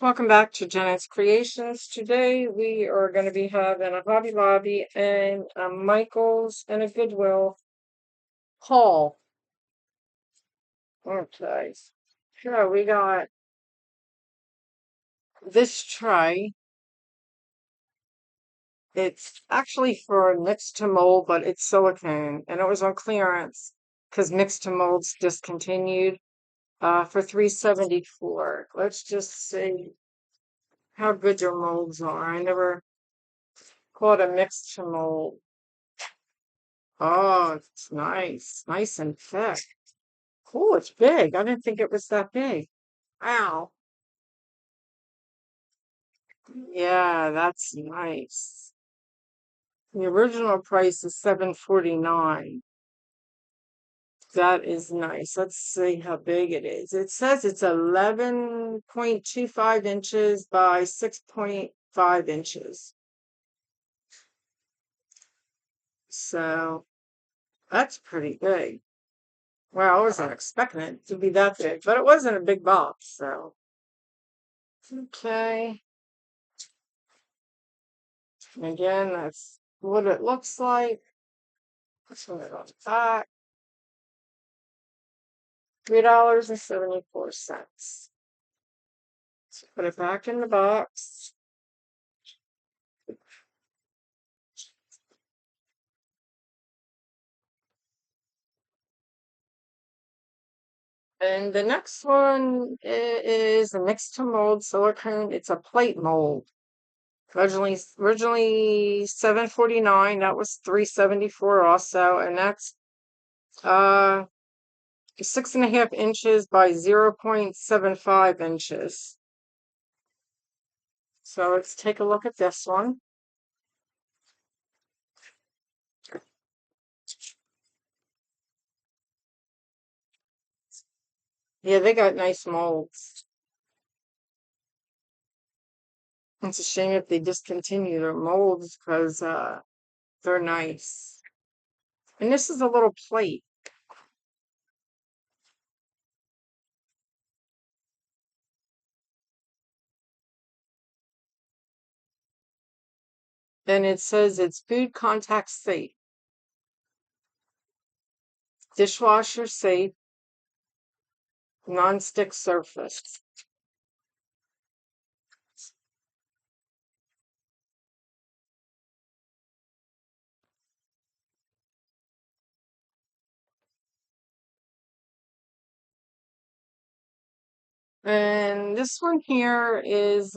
Welcome back to Janet's Creations. Today we are going to be having a Hobby Lobby and a Michaels and a Goodwill haul. Okay. So we got this tray. It's actually for mixed to mold, but it's silicone, and it was on clearance because mixed to molds discontinued for $3.74. Let's just see how good your molds are. I never caught a mixed to mold. Oh, it's nice. Nice and thick. Oh, it's big. I didn't think it was that big. Wow. Yeah, that's nice. The original price is $7.49. That is nice. Let's see how big it is. It says it's 11.25 inches by 6.5 inches. So that's pretty big. Well, I wasn't expecting it to be that big, but it wasn't a big box, so okay. Again, that's what it looks like. Let's put it on the back. $3.74. So put it back in the box. And the next one is a mixed to mold silicone. It's a plate mold. Originally $7.49. That was $3.74 also, and that's 6.5 inches by 0.75 inches. So let's take a look at this one. Yeah, they got nice molds. It's a shame if they discontinue their molds because they're nice. And this is a little plate. And it says it's food contact safe, dishwasher safe, non-stick surface. And this one here is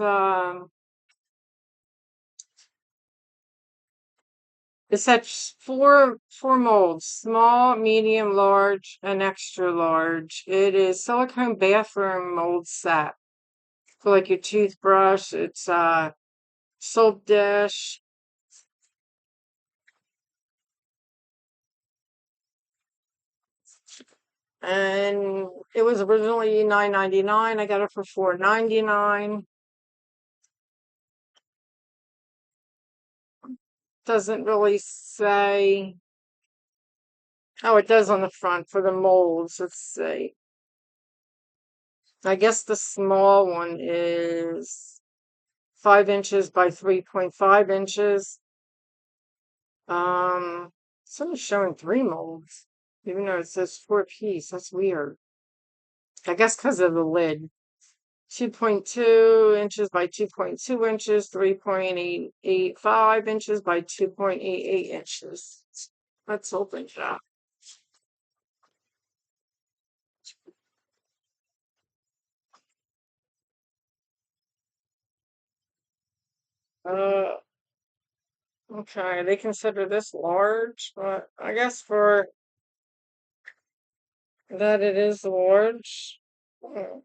it says four molds: small, medium, large, and extra large. It is silicone bathroom mold set for like your toothbrush. It's soap dish. And it was originally $9.99. I got it for $4.99. Doesn't really say. Oh, it does on the front for the molds. Let's see. I guess the small one is 5 inches by 3.5 inches. It's only showing 3 molds, even though it says 4 piece. That's weird. I guess because of the lid. 2.2 inches by 2.2 inches, 3.885 inches by 2.88 inches. Let's open that. Uh, okay, they consider this large, but I guess for that it is large. Hmm.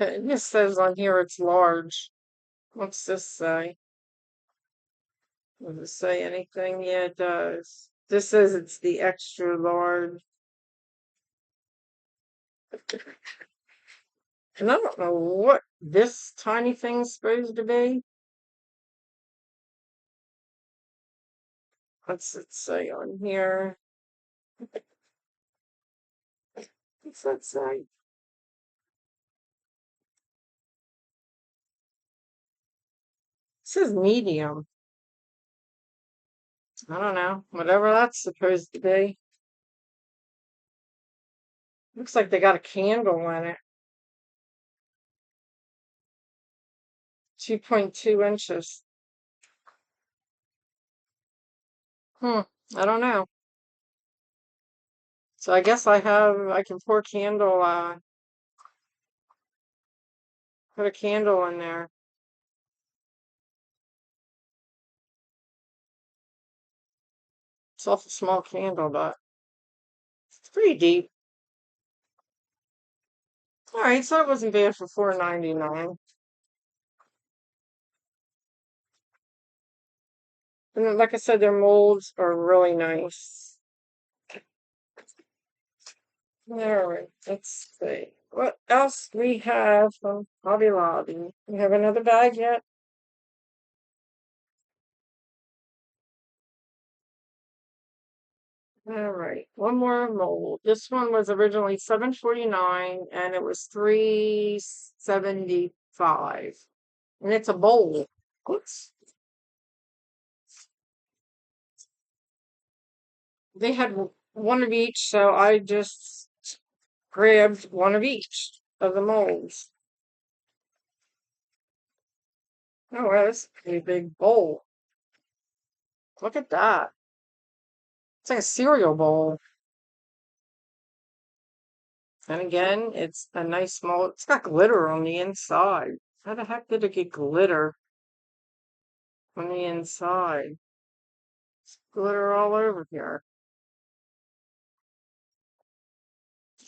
It just says on here it's large. What's this say? Does it say anything? Yeah, it does. This says it's the extra large. And I don't know what this tiny thing's supposed to be. What's it say on here? What's that say? It says medium. I don't know. Whatever that's supposed to be. Looks like they got a candle in it. 2.2 inches. Hmm. I don't know. So I guess I can pour candle, put a candle in there. It's awful small candle, but it's pretty deep. All right, so it wasn't bad for $4.99. And then, like I said, their molds are really nice. All right, let's see. What else we have from Hobby Lobby? We have another bag yet? All right, one more mold. This one was originally $7.49 and it was $3.75. And it's a bowl. Oops. They had one of each, so I just grabbed one of each of the molds. Oh, wow, that's a pretty big bowl. Look at that. It's like a cereal bowl. And again, it's a nice mold. It's got glitter on the inside. How the heck did it get glitter on the inside? It's glitter all over here.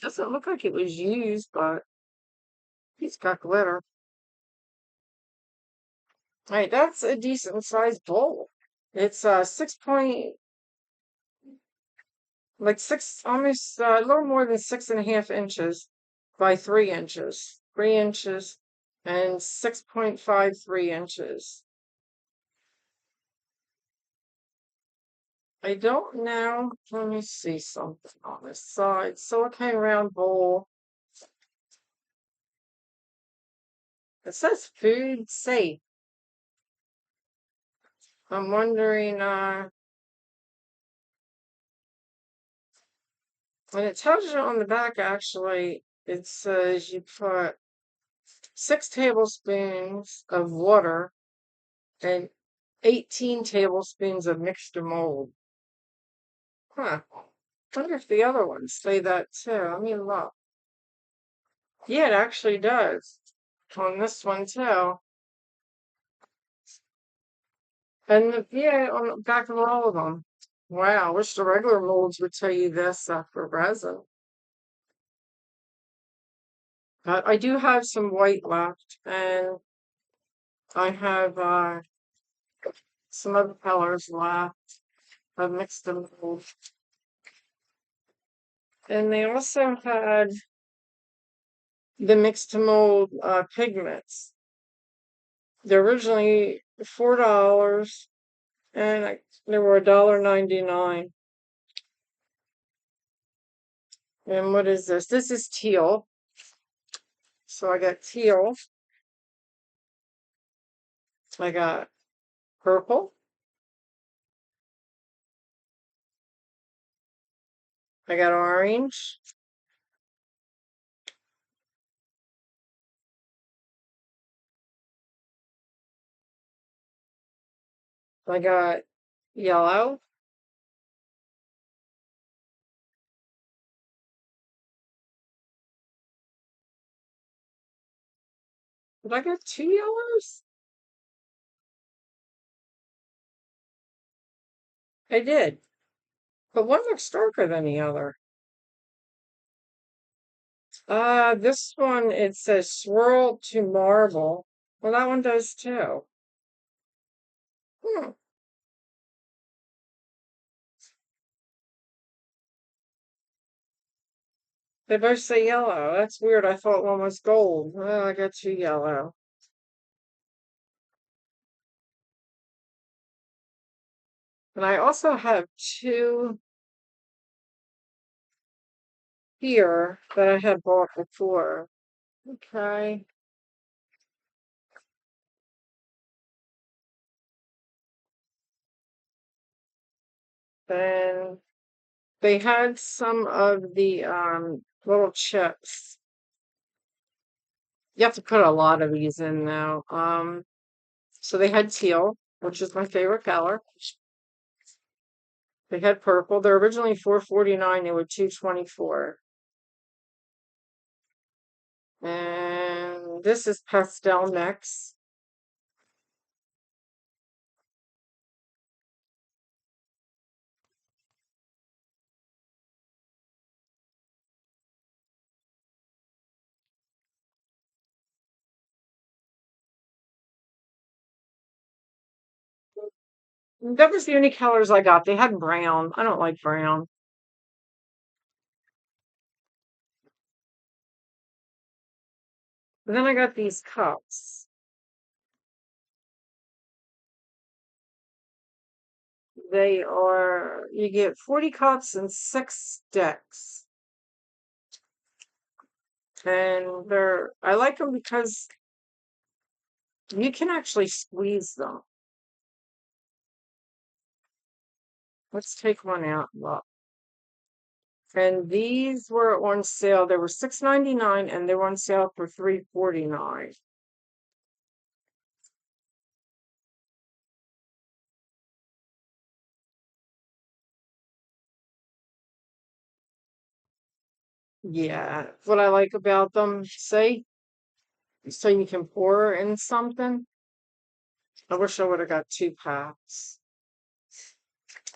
Doesn't look like it was used, but it's got glitter. All right, that's a decent sized bowl. It's 6 point, like six, almost a little more than 6.5 inches by 3 inches, 3 inches, and 6.53 inches. I don't know. Let me see something on this side. Silicone round bowl. It says food safe. I'm wondering, and it tells you on the back actually, it says you put 6 tablespoons of water and 18 tablespoons of mixture mold. Huh. Wonder if the other ones say that too. Let me look. Yeah, it actually does. On this one too. And yeah, on the back of all of them. Wow, I wish the regular molds would tell you this for resin. But I do have some white left, and I have some other colors left. I've mixed them both. And they also had the mixed to mold pigments. They're originally $4, and they were $1.99. And what is this? This is teal. So I got teal. I got purple. I got orange. I got yellow. Did I get two yellows? I did. But one looks darker than the other. This one, it says swirl to marble. Well, that one does too. Hmm. They both say yellow. That's weird. I thought one was gold. Well, I got two yellow. And I also have two here that I had bought before. Okay. Then they had some of the little chips. You have to put a lot of these in now. So they had teal, which is my favorite color. They had purple. They're originally $4.49. They were $2.24. And this is pastel mix. That was the only colors I got. They had brown. I don't like brown. But then I got these cups. They are, you get 40 cups and 6 sticks. And I like them because you can actually squeeze them. Let's take one out. Look. And these were on sale. They were $6.99 and they were on sale for $3.49. Yeah. What I like about them, say, so you can pour in something. I wish I would have got 2 packs.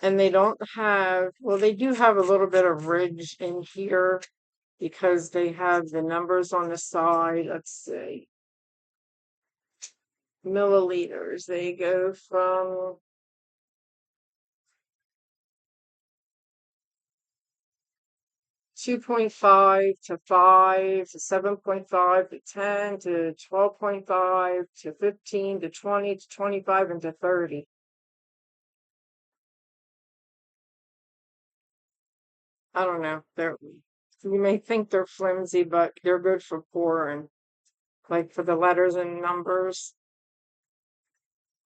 And they don't have, well, they do have a little bit of ridge in here because they have the numbers on the side. Let's see. Milliliters. They go from 2.5 to 5 to 7.5 to 10 to 12.5 to 15 to 20 to 25 and to 30. I don't know. You may think they're flimsy, but they're good for pouring. Like for the letters and numbers.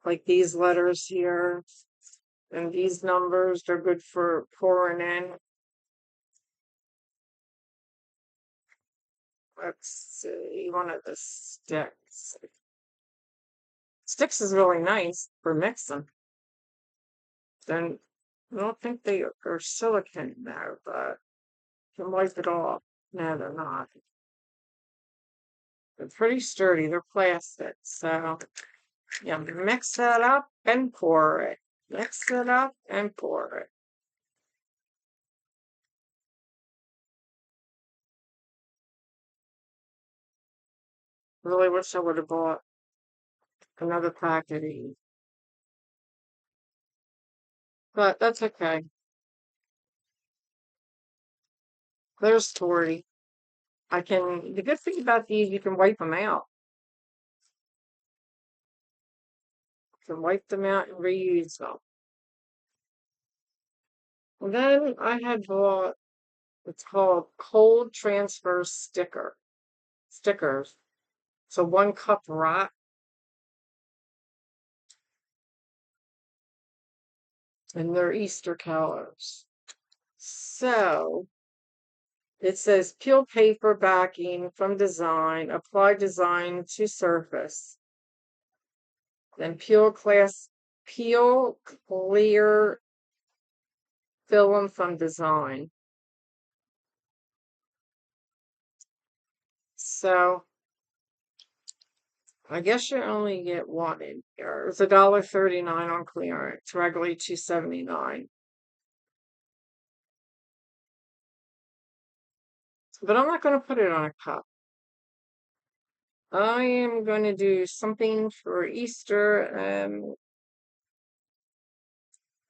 Like these letters here and these numbers, they're good for pouring in. Let's see, one of the sticks. Sticks is really nice for mixing. Then I don't think they are silicone now, but you can wipe it off. No, they're not. They're pretty sturdy. They're plastic. So yeah, mix that up and pour it. Mix it up and pour it. Really wish I would have bought another pack of these. But that's okay. There's Tori. The good thing about these, you can wipe them out. You can wipe them out and reuse them. And then I had bought, it's called cold transfer stickers. So 1 cup rack, and they're Easter colors. So it says peel paper backing from design, apply design to surface. Then peel clear film from design. So I guess you only get one in here. It's $1.39 on clearance, regularly $2.79. But I'm not going to put it on a cup. I am going to do something for Easter and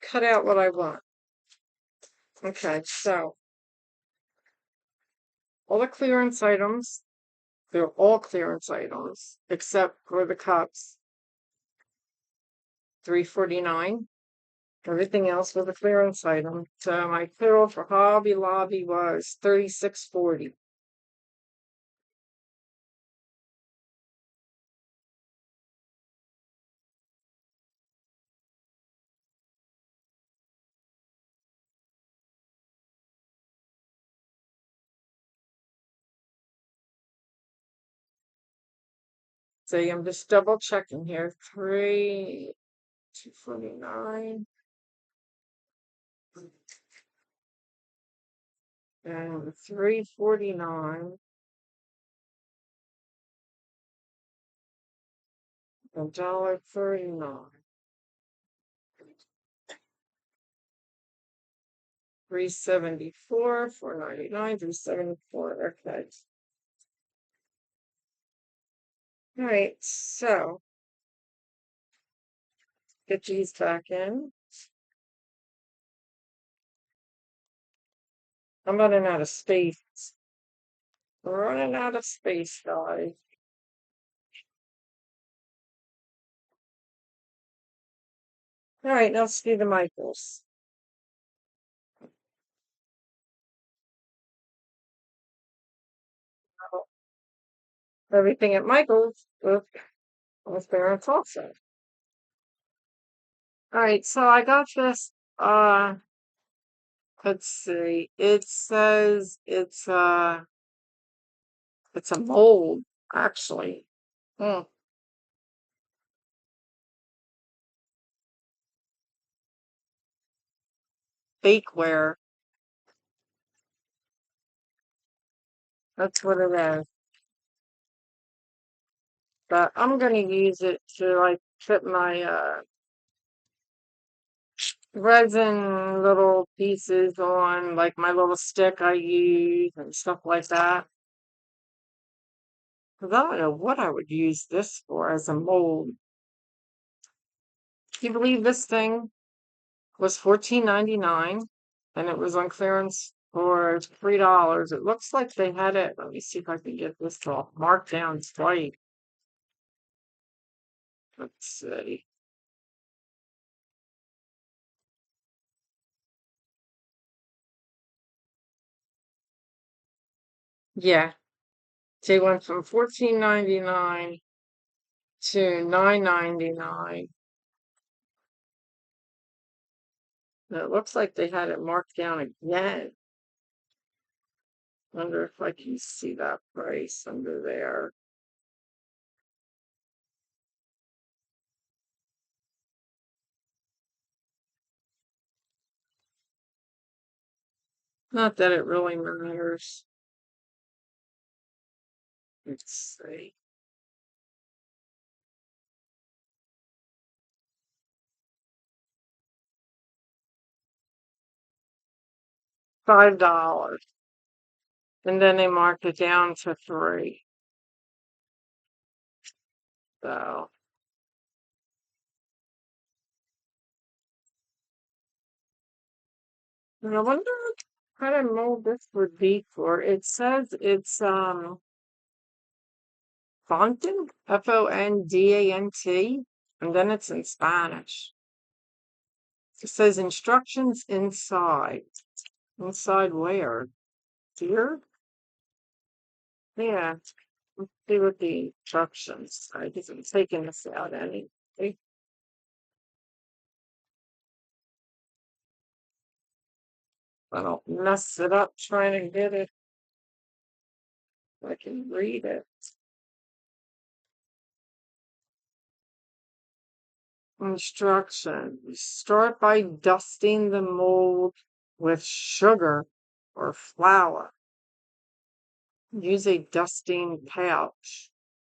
cut out what I want. Okay, so all the clearance items, they're all clearance items except for the cups. $3.49. Everything else was a clearance item. So my total for Hobby Lobby was $36.40. So I'm just double checking here. 249 and 349 and $1.39. 374, 499, 374. Okay. All right, so get these back in. I'm running out of space. We're running out of space, guys. All right, now let's do the Micheals. Everything at Micheals with parents also. All right, so I got this. Let's see. It says it's a mold, actually. Hmm. Bakeware. That's what it is. But I'm gonna use it to like put my resin little pieces on, like my little stick I use and stuff like that. Because I don't know what I would use this for as a mold. Can you believe this thing was $14.99 and it was on clearance for $3? It looks like they had it. Let me see if I can get this all marked down right. Let's see. Yeah, they went from $14.99 to $9.99. It looks like they had it marked down again. Wonder if I can see that price under there. Not that it really matters. Let's see. $5. And then they marked it down to 3. So, and I wonder what kind of mold this would be for. It says it's fondant, Fondant, and then it's in Spanish. It says instructions inside. Inside where? Here? Yeah. Let's see what the instructions. I guess I'm taking this out anyway. I don't mess it up trying to get it. I can read it. Instructions. Start by dusting the mold with sugar or flour. Use a dusting pouch.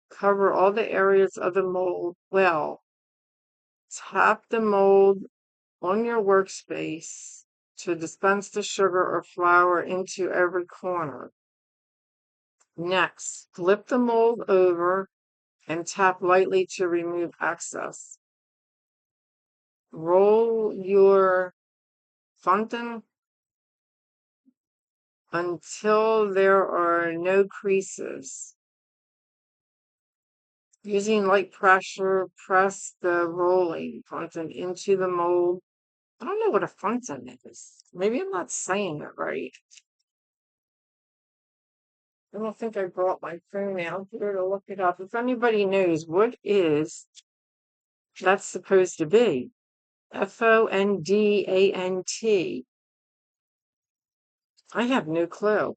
Cover all the areas of the mold well. Tap the mold on your workspace to dispense the sugar or flour into every corner. Next, flip the mold over and tap lightly to remove excess. Roll your fondant until there are no creases. Using light pressure, press the rolling fondant into the mold I don't know what a fountain is. Maybe I'm not saying it right. I don't think I brought my phone out here to look it up. If anybody knows, what is that supposed to be? Fondant. I have no clue.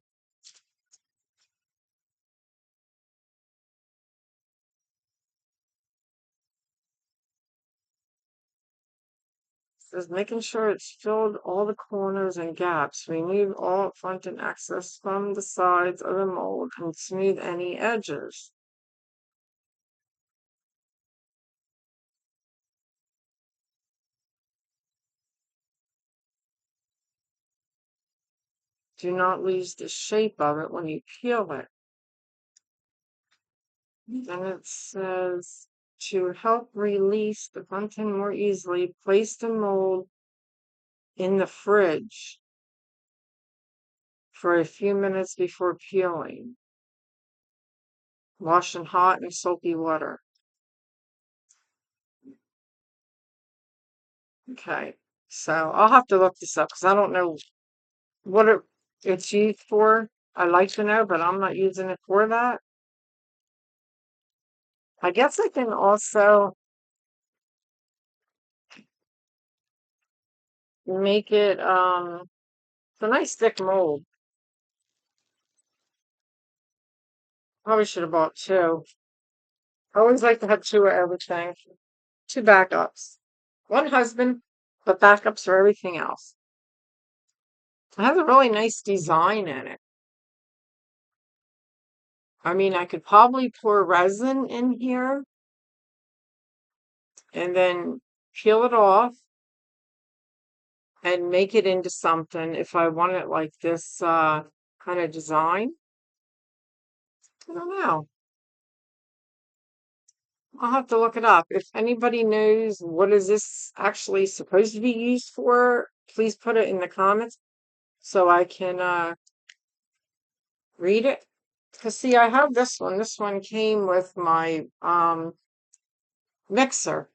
Says making sure it's filled all the corners and gaps. Remove all front and excess from the sides of the mold and smooth any edges. Do not lose the shape of it when you peel it. Then it says to help release the content more easily, place the mold in the fridge for a few minutes before peeling. Wash in hot and soapy water. Okay, so I'll have to look this up because I don't know what it's used for. I like to know, but I'm not using it for that. I guess I can also make it, it's a nice thick mold. Probably should have bought two. I always like to have two of everything. Two backups. One husband, but backups for everything else. It has a really nice design in it. I mean, I could probably pour resin in here and then peel it off and make it into something if I want it like this kind of design. I don't know. I'll have to look it up. If anybody knows what is this actually supposed to be used for, please put it in the comments so I can read it. Because see, I have this one. This one came with my mixer.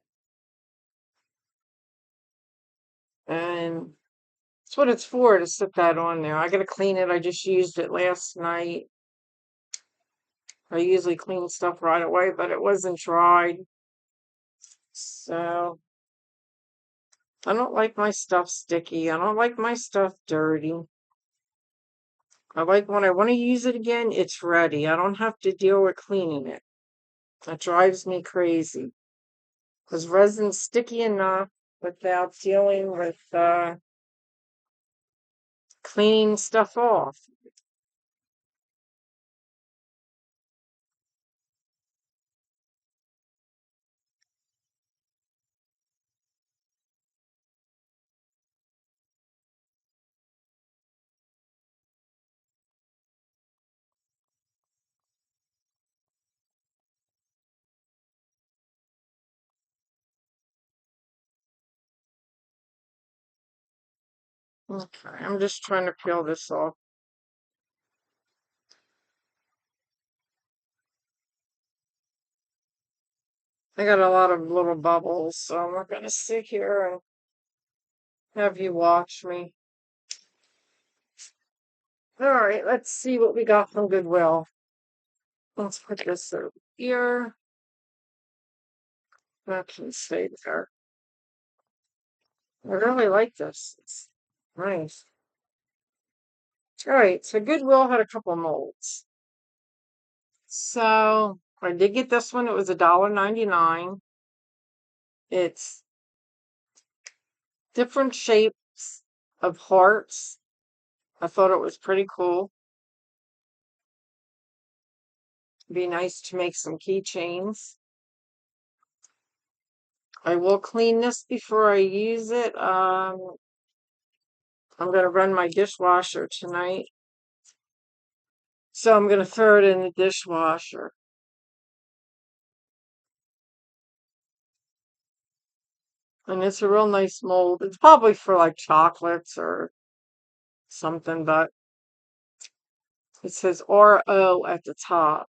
And that's what it's for, to sit that on there. I gotta clean it. I just used it last night. I usually clean stuff right away, but it wasn't dried. So I don't like my stuff sticky. I don't like my stuff dirty. I like when I want to use it again, it's ready. I don't have to deal with cleaning it. That drives me crazy. Because resin's sticky enough without dealing with cleaning stuff off. Okay, I'm just trying to peel this off. I got a lot of little bubbles, so I'm not going to sit here and have you watch me. All right, let's see what we got from Goodwill. Let's put this over here. That can stay there. I really like this. It's nice. All right, so Goodwill had a couple molds. So I did get this one. It was $1.99. It's different shapes of hearts. I thought it was pretty cool. Be nice to make some keychains. I will clean this before I use it. I'm going to run my dishwasher tonight. So I'm going to throw it in the dishwasher. And it's a real nice mold. It's probably for like chocolates or something, but it says RO at the top.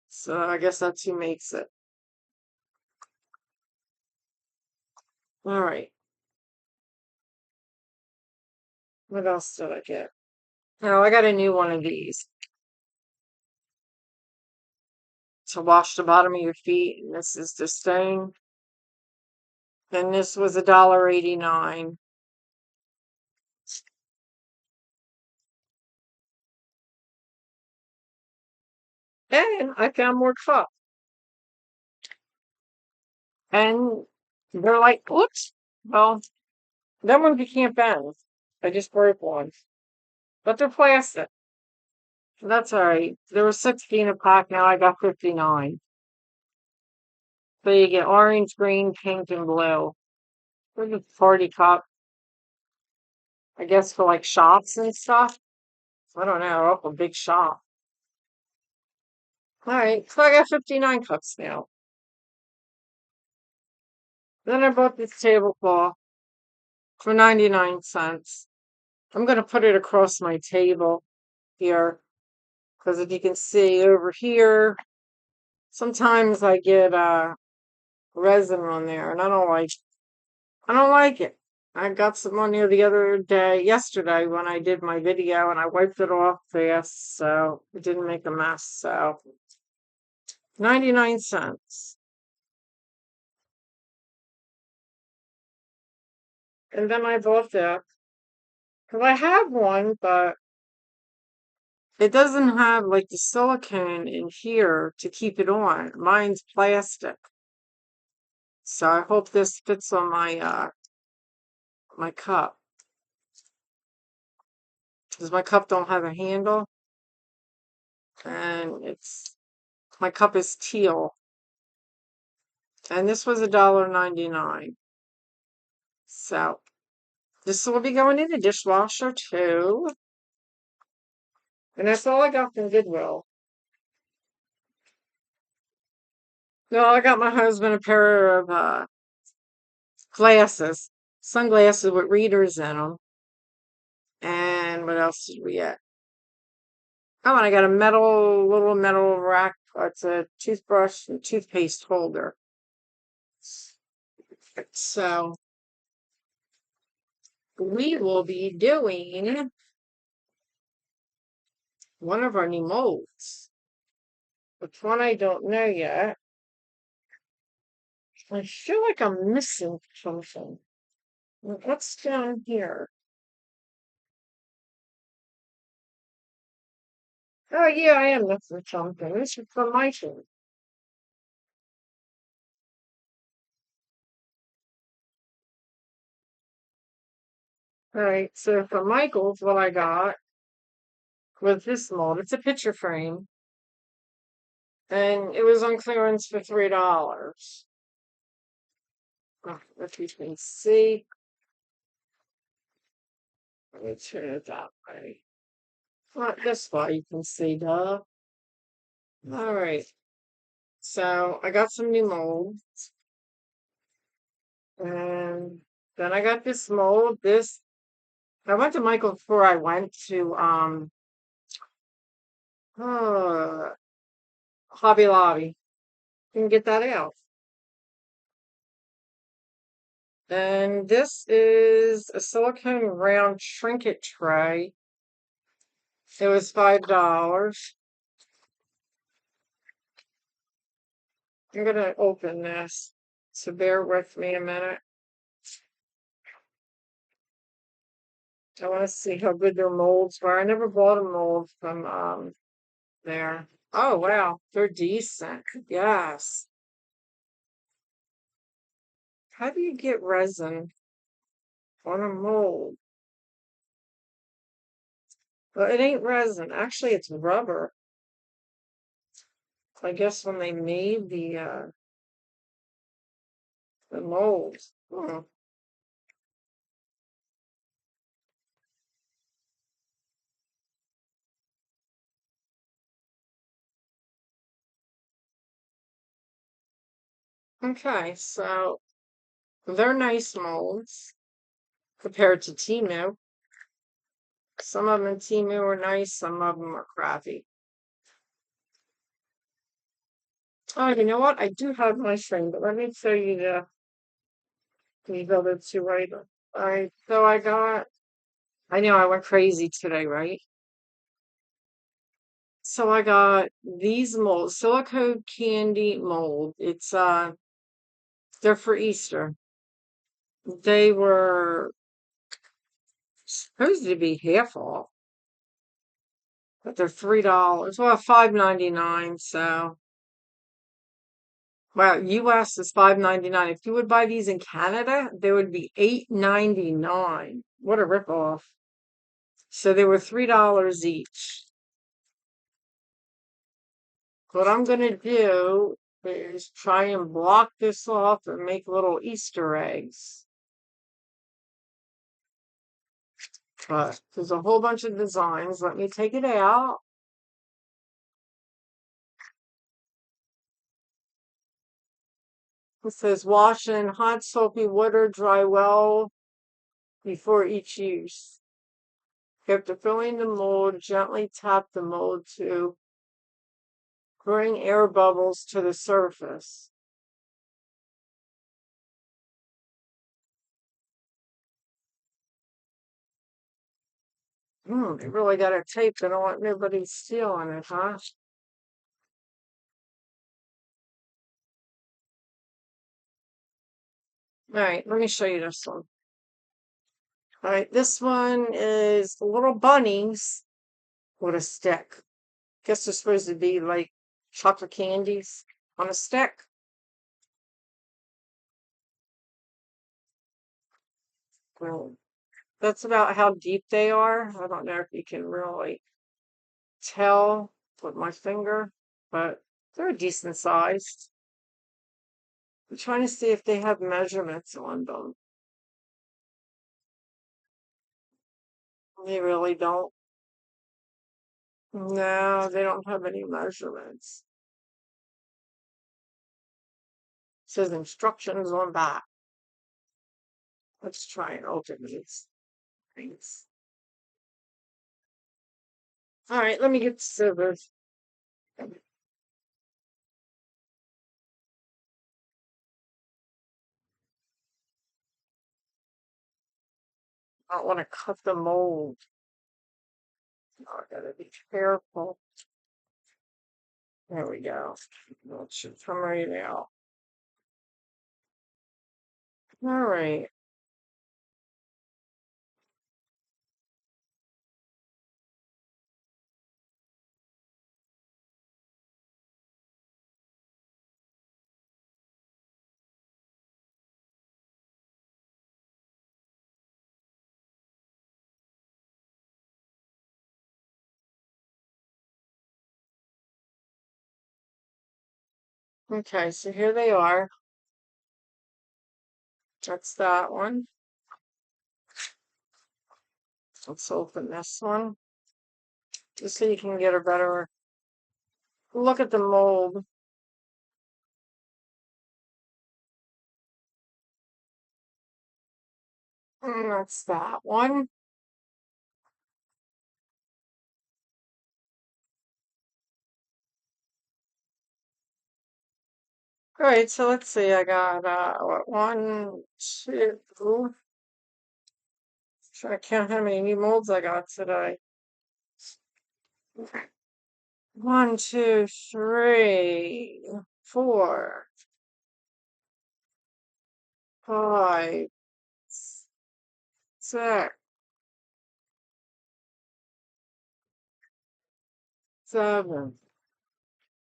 So I guess that's who makes it. All right. What else did I get? Oh, I got a new one of these to wash the bottom of your feet. And this is the stain. And this was $1.89. And I found more cups. And they're like, oops. Well, that one you can't bend. I just broke one. But they're plastic. That's all right. There were 16 a pack. Now I got 59. So you get orange, green, pink, and blue. There's a party cup. I guess for like shots and stuff. I don't know. Oh, a big shot. All right. So I got 59 cups now. Then I bought this tablecloth for 99 cents. I'm going to put it across my table here. Because if you can see over here, sometimes I get resin on there, and I don't like it. I got some on there the other day, yesterday, when I did my video, and I wiped it off fast, so it didn't make a mess. So 99 cents. And then I bought that because I have one, but it doesn't have like the silicone in here to keep it on. Mine's plastic. So I hope this fits on my cup. Because my cup don't have a handle. And my cup is teal. And this was $1.99. So this will be going in the dishwasher too. And that's all I got from Goodwill. No, I got my husband a pair of glasses, sunglasses with readers in them. And what else did we get? Oh, and I got a little metal rack. It's a toothbrush and toothpaste holder. So we will be doing one of our new molds. Which one I don't know yet. I feel like I'm missing something. What's down here? Oh yeah, I am missing something. This is from Micheals. Alright, so from Michael's, what I got was this mold. It's a picture frame. And it was on clearance for $3. Oh, if you can see. Let me turn it that way. Not this way, you can see, duh. Alright. So I got some new molds. And then I got this mold. I went to Michael before I went to uh, Hobby Lobby. You can get that out. And this is a silicone round trinket tray. It was $5. I'm gonna open this, so bear with me a minute. I want to see how good their molds were. I never bought a mold from there. Oh wow, they're decent. Yes. How do you get resin on a mold? Well, it ain't resin. Actually, it's rubber. I guess when they made the molds. Hmm. Okay, so they're nice molds compared to Timu. Some of them in Timu are nice, some of them are crappy. Oh, you know what? I do have my string, but let me show you these other two items. Alright, so I got I know I went crazy today, right? So I got these molds, silicone candy mold. They're for Easter. They were supposed to be half off, but they're $3. Well, 5.99. So, well, US is 5.99. If you would buy these in Canada, they would be 8.99. What a ripoff. So they were $3 each. What I'm gonna do is try and block this off and make little Easter eggs. But there's a whole bunch of designs. Let me take it out. It says wash in hot soapy water, dry well before each use. After filling the mold, gently tap the mold to bring air bubbles to the surface. They really got it taped. I don't want nobody stealing it, huh? All right, let me show you this one. All right, this one is the little bunnies with a stick. Guess they're supposed to be like chocolate candies on a stick. Well, that's about how deep they are. I don't know if you can really tell with my finger, but they're decent sized. I'm trying to see if they have measurements on them. They really don't. No, they don't have any measurements. It says instructions on back. Let's try and open these things. All right, let me get the scissors. I don't want to cut the mold. Oh, I gotta be careful. There we go. Well, it should come right out. All right. Okay, so here they are. That's that one. Let's open this one just so you can get a better look at the mold. And that's that one. All right, so let's see. I got one, two. Trying to count how many new molds I got today. One, two, three, four, five, six, seven,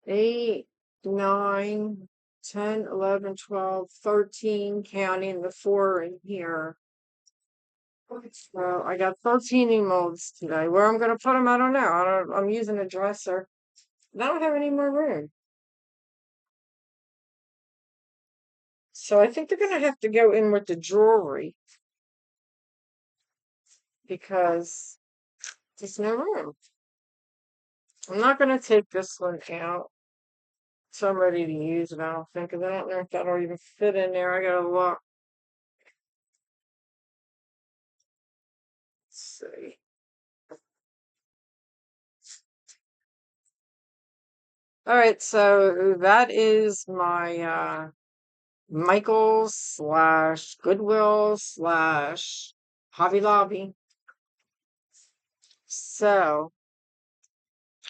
8, 9, 10, 11, 12, 13, counting the 4 in here. So I got 13 new molds today. Where I'm going to put them, I don't know. I'm using a dresser. I don't have any more room. So I think they're going to have to go in with the jewelry because there's no room. I'm not going to take this one out. So I'm ready to use it. I don't think of it. I don't know if that'll even fit in there. I gotta look. Let's see. All right, so that is my Micheals slash Goodwill slash Hobby Lobby. So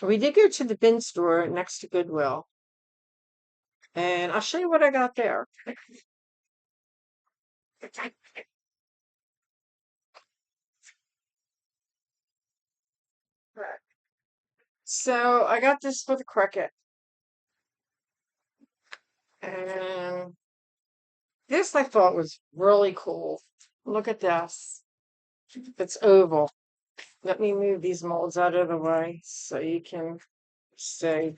we did go to the bin store next to Goodwill, and I'll show you what I got there. So I got this for the Cricket, and this I thought was really cool. Look at this. It's oval. Let me move these molds out of the way so you can see.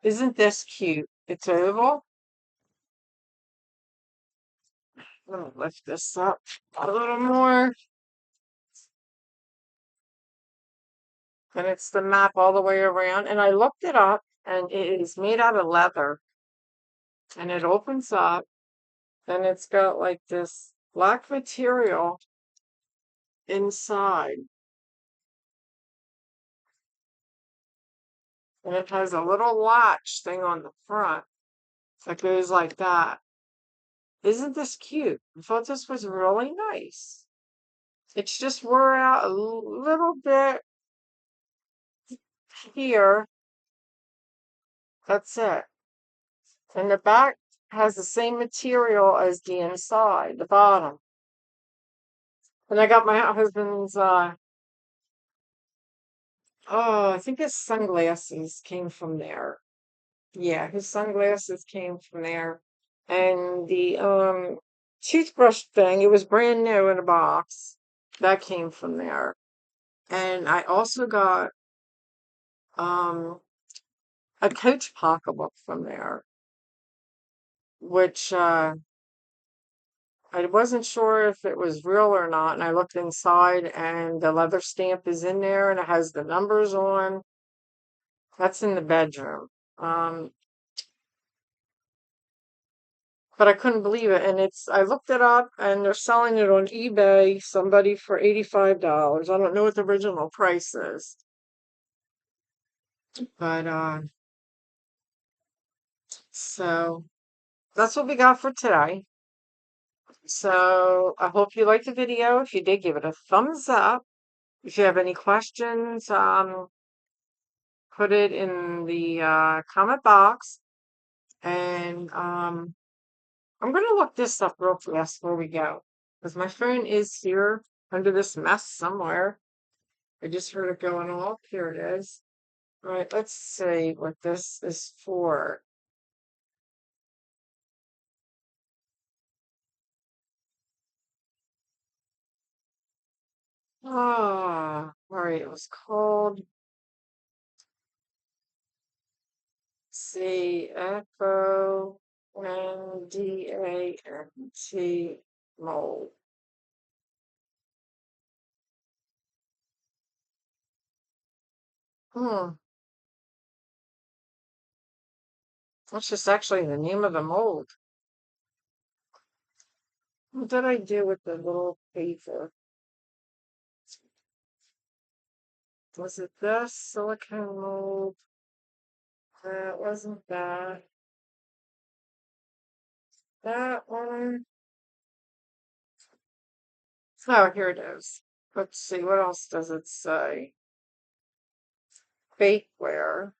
Isn't this cute? It's oval. Let me lift this up a little more. And it's the map all the way around. And I looked it up, and it is made out of leather. And it opens up, and it's got like this black material inside. And it has a little latch thing on the front that goes like that. Isn't this cute? I thought this was really nice. It's just wore out a little bit here. That's it. And the back has the same material as the inside, the bottom. And I got my husband's, I think his sunglasses came from there. Yeah, his sunglasses came from there. And the toothbrush thing, it was brand new in a box. That came from there. And I also got um a Coach pocketbook from there, which I wasn't sure if it was real or not. And I looked inside, and the leather stamp is in there, and it has the numbers on. That's in the bedroom. Um, but I couldn't believe it. And I looked it up, and they're selling it on eBay, somebody for $85. I don't know what the original price is, but so that's what we got for today. So I hope you liked the video. If you did, give it a thumbs up. If you have any questions, put it in the comment box. And I'm going to look this up real fast before we go, because my phone is here under this mess somewhere. I just heard it going off. Here it is. All right, let's see what this is for. Ah, all right, it was called CFONDANT mold. Hmm, that's just actually the name of the mold. What did I do with the little paper? Was it this silicone mold? That wasn't that. That one. Oh, here it is. Let's see, what else does it say? Bakeware.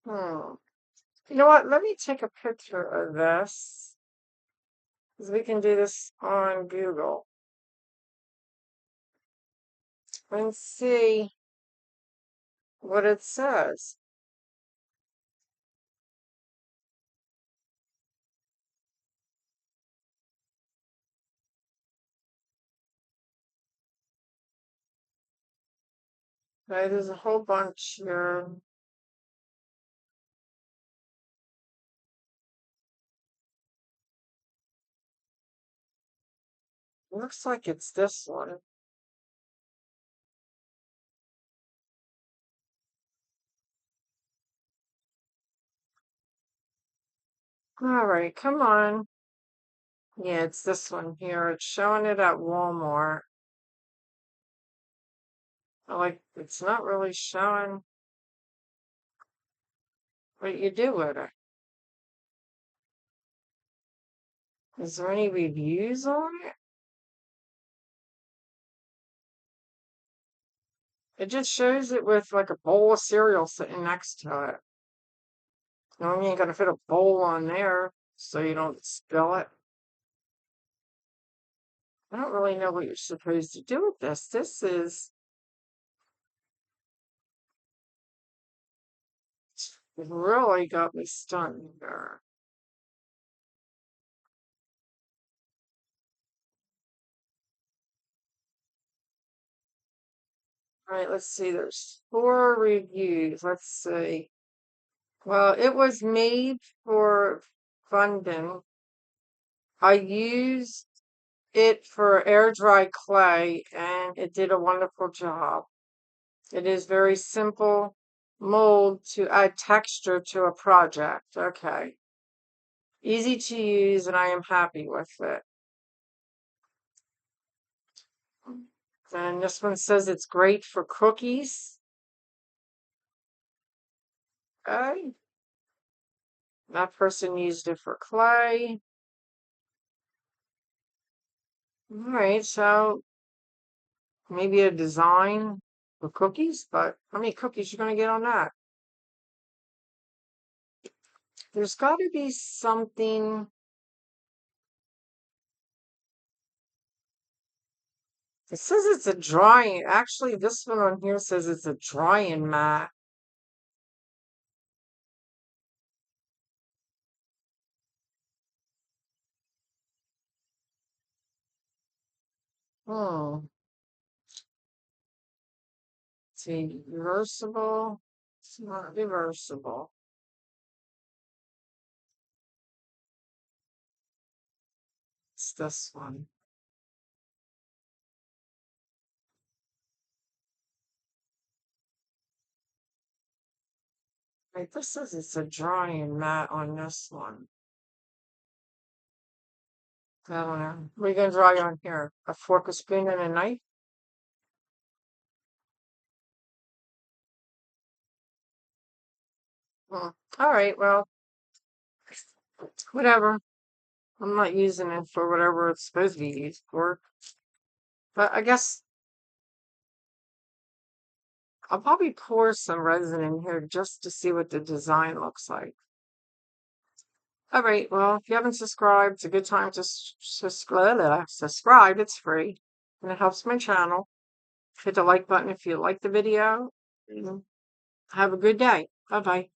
Hmm. You know what? Let me take a picture of this, because we can do this on Google and see what it says. Okay, there's a whole bunch here. Looks like it's this one. All right, come on. Yeah, it's this one here. It's showing it at Walmart. Like, it's not really showing. what you do with it. Is there any reviews on it? It just shows it with like a bowl of cereal sitting next to it. You ain't gonna fit a bowl on there so you don't spill it. I don't really know what you're supposed to do with this. This is really got me stunned there. All right, let's see. There's 4 reviews. Let's see. Well, it was made for funding. I used it for air dry clay and it did a wonderful job. It is very simple mold to add texture to a project. Okay. Easy to use and I am happy with it. And this one says it's great for cookies. Okay. That person used it for clay. All right, so maybe a design for cookies, but how many cookies you gonna get on that? There's got to be something. It says it's a drying. Actually, this one on here says it's a drying mat. Hmm. See, reversible. It's not reversible. It's this one. Right, this says it's a drying mat on this one. I don't know. What are you gonna dry on here? A fork, a spoon, and a knife? Hmm. All right, well, whatever. I'm not using it for whatever it's supposed to be used for. But I guess I'll probably pour some resin in here just to see what the design looks like. All right, well, if you haven't subscribed, it's a good time to subscribe. It's free and it helps my channel. Hit the like button if you like the video. And have a good day. Bye bye.